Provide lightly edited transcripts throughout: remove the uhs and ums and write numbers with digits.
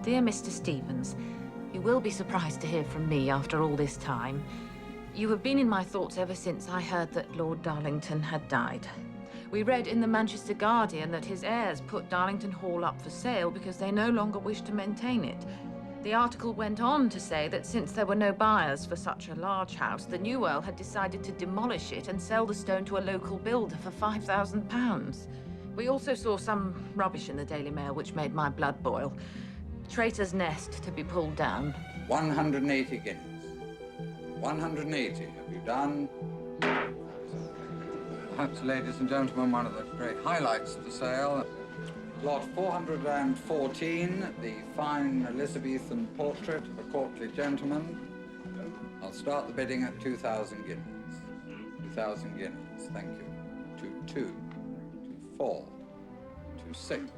Dear Mr. Stevens, you will be surprised to hear from me after all this time. You have been in my thoughts ever since I heard that Lord Darlington had died. We read in the Manchester Guardian that his heirs put Darlington Hall up for sale because they no longer wished to maintain it. The article went on to say that since there were no buyers for such a large house, the new Earl had decided to demolish it and sell the stone to a local builder for £5,000. We also saw some rubbish in the Daily Mail which made my blood boil. Traitor's Nest to be pulled down. 180 guineas. 180. Have you done? Perhaps, ladies and gentlemen, one of the great highlights of the sale. Lot 414, the fine Elizabethan portrait of a courtly gentleman. I'll start the bidding at 2,000 guineas. 2,000 guineas, thank you. 22, 24, 26,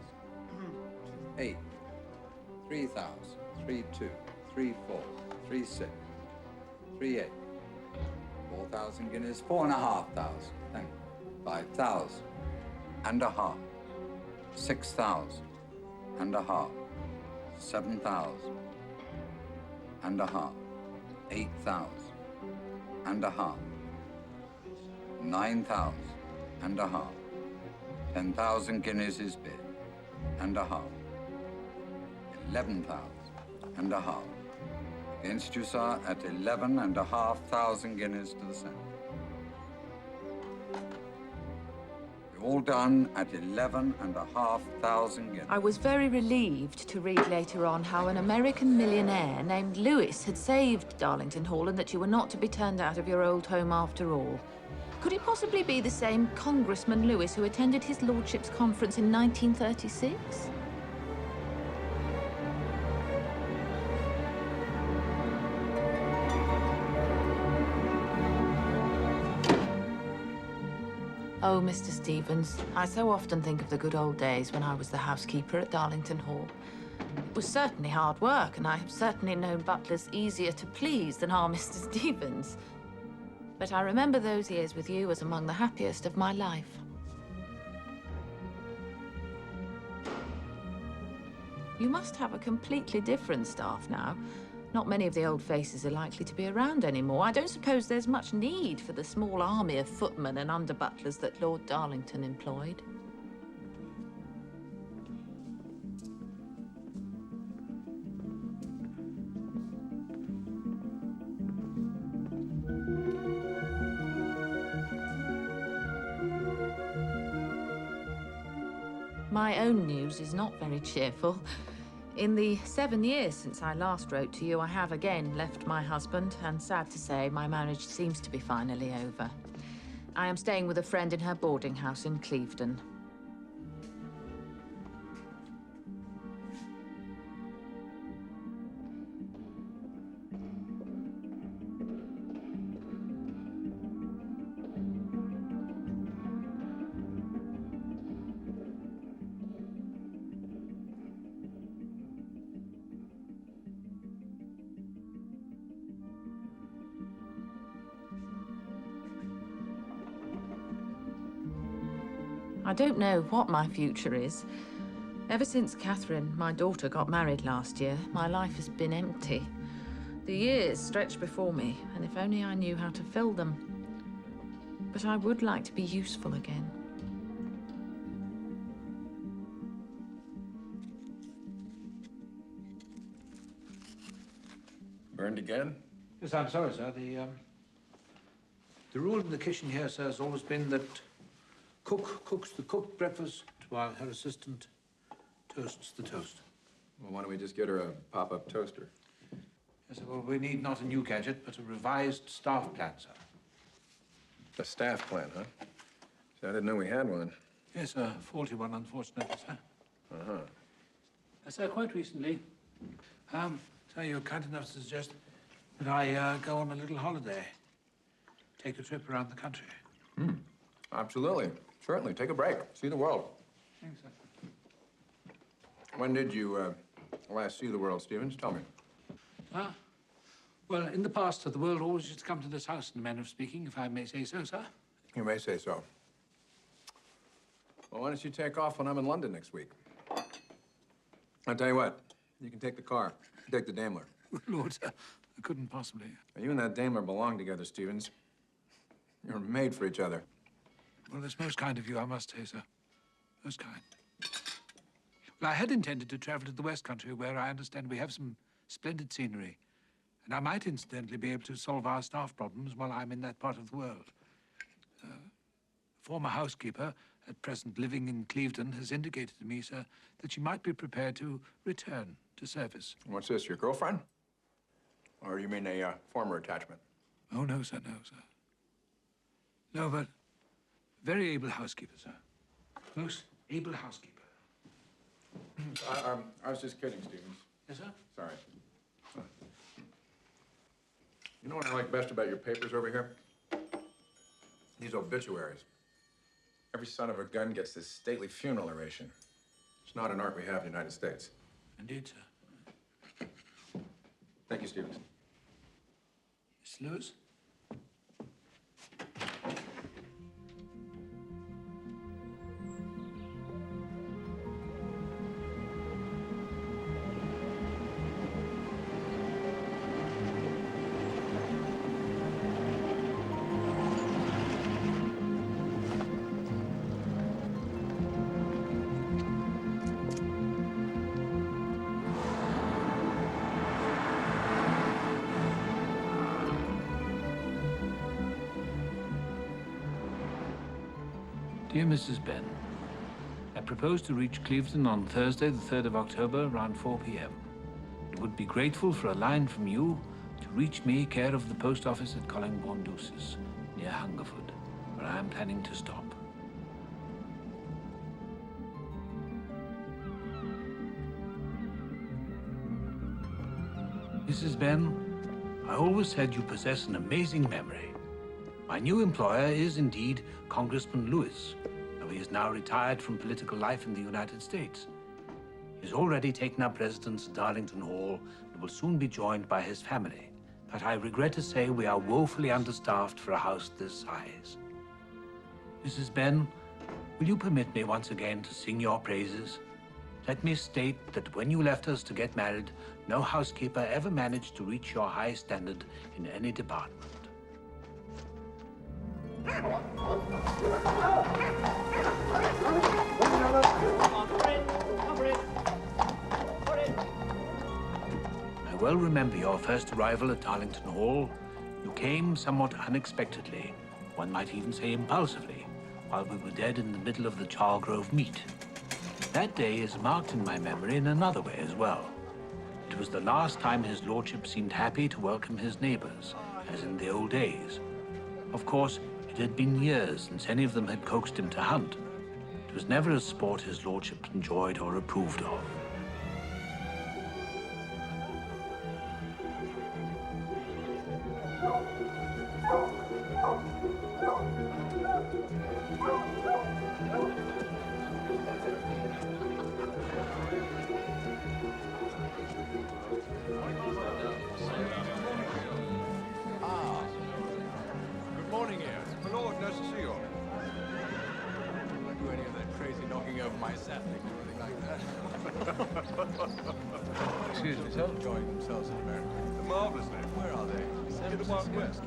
28, 3,000, 32, 34, 36, 38, 4,000 guineas, 4,500, thank you. 5,000 and a half. 6,000 and a half, 7,000 and a half, 8,000 and a half, 9,000 and a half, 10,000 guineas is bid, and a half, 11,000 and a half. Against you, sir, at 11,500 guineas to the centre. All done at 11,500 guineas. I was very relieved to read later on how an American millionaire named Lewis had saved Darlington Hall and that you were not to be turned out of your old home after all. Could it possibly be the same Congressman Lewis who attended his lordship's conference in 1936? Oh, Mr. Stevens, I so often think of the good old days when I was the housekeeper at Darlington Hall. It was certainly hard work, and I have certainly known butlers easier to please than our Mr. Stevens. But I remember those years with you as among the happiest of my life. You must have a completely different staff now. Not many of the old faces are likely to be around anymore. I don't suppose there's much need for the small army of footmen and under-butlers that Lord Darlington employed. My own news is not very cheerful. In the 7 years since I last wrote to you, I have again left my husband, and sad to say, my marriage seems to be finally over. I am staying with a friend in her boarding house in Clevedon. I don't know what my future is. Ever since Catherine, my daughter, got married last year, my life has been empty. The years stretch before me, and if only I knew how to fill them. But I would like to be useful again. Burned again? Yes, I'm sorry, sir. The rule in the kitchen here, sir, has always been that cook cooks the cooked breakfast while her assistant toasts the toast. Well, why don't we just get her a pop-up toaster? Yes, sir, well, we need not a new gadget, but a revised staff plan, sir. A staff plan, huh? See, I didn't know we had one. Yes, a faulty one, unfortunately, sir. Uh-huh. Sir, quite recently, sir, you were kind enough to suggest that I go on a little holiday. Take a trip around the country. Absolutely. Certainly. Take a break. See the world. Thanks, sir. When did you last see the world, Stevens? Tell me. Well, in the past, the world always used to come to this house, in a manner of speaking, if I may say so, sir. You may say so. Well, why don't you take off when I'm in London next week? I'll tell you what. You can take the car. Take the Daimler. Good Lord, sir, I couldn't possibly. You and that Daimler belong together, Stevens. You're made for each other. Well, that's most kind of you, I must say, sir. Most kind. Well, I had intended to travel to the West Country, where I understand we have some splendid scenery. And I might incidentally be able to solve our staff problems while I'm in that part of the world. Former housekeeper, at present living in Clevedon, has indicated to me, sir, that she might be prepared to return to service. What's this, your girlfriend? Or you mean a former attachment? Oh, no, sir, no, sir. No, but very able housekeeper, sir. Most able housekeeper. I was just kidding, Stevens. Yes, sir? Sorry. You know what I like best about your papers over here? These obituaries. Every son of a gun gets this stately funeral oration. It's not an art we have in the United States. Indeed, sir. Thank you, Stevens. Miss Lewis? Dear Mrs. Ben, I propose to reach Clevedon on Thursday, the 3rd of October, around 4 p.m. I would be grateful for a line from you to reach me, care of the post office at Collingbourne Deuces, near Hungerford, where I am planning to stop. Mrs. Ben, I always said you possess an amazing memory. My new employer is indeed Congressman Lewis, though he is now retired from political life in the United States. He has already taken up residence at Darlington Hall and will soon be joined by his family. But I regret to say we are woefully understaffed for a house this size. Mrs. Ben, will you permit me once again to sing your praises? Let me state that when you left us to get married, no housekeeper ever managed to reach your high standard in any department. I well remember your first arrival at Darlington Hall. You came somewhat unexpectedly, one might even say impulsively, while we were dead in the middle of the Chargrove meet. That day is marked in my memory in another way as well. It was the last time his lordship seemed happy to welcome his neighbors, as in the old days. Of course, it had been years since any of them had coaxed him to hunt. It was never a sport his lordship enjoyed or approved of. Good morning, here. My lord, nice to see you. Don't do any of that crazy knocking over my sapling or anything like that. Excuse me, sir. Enjoying themselves in America. Marvelously. Where are they? In the Wild West.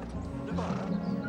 Nevada.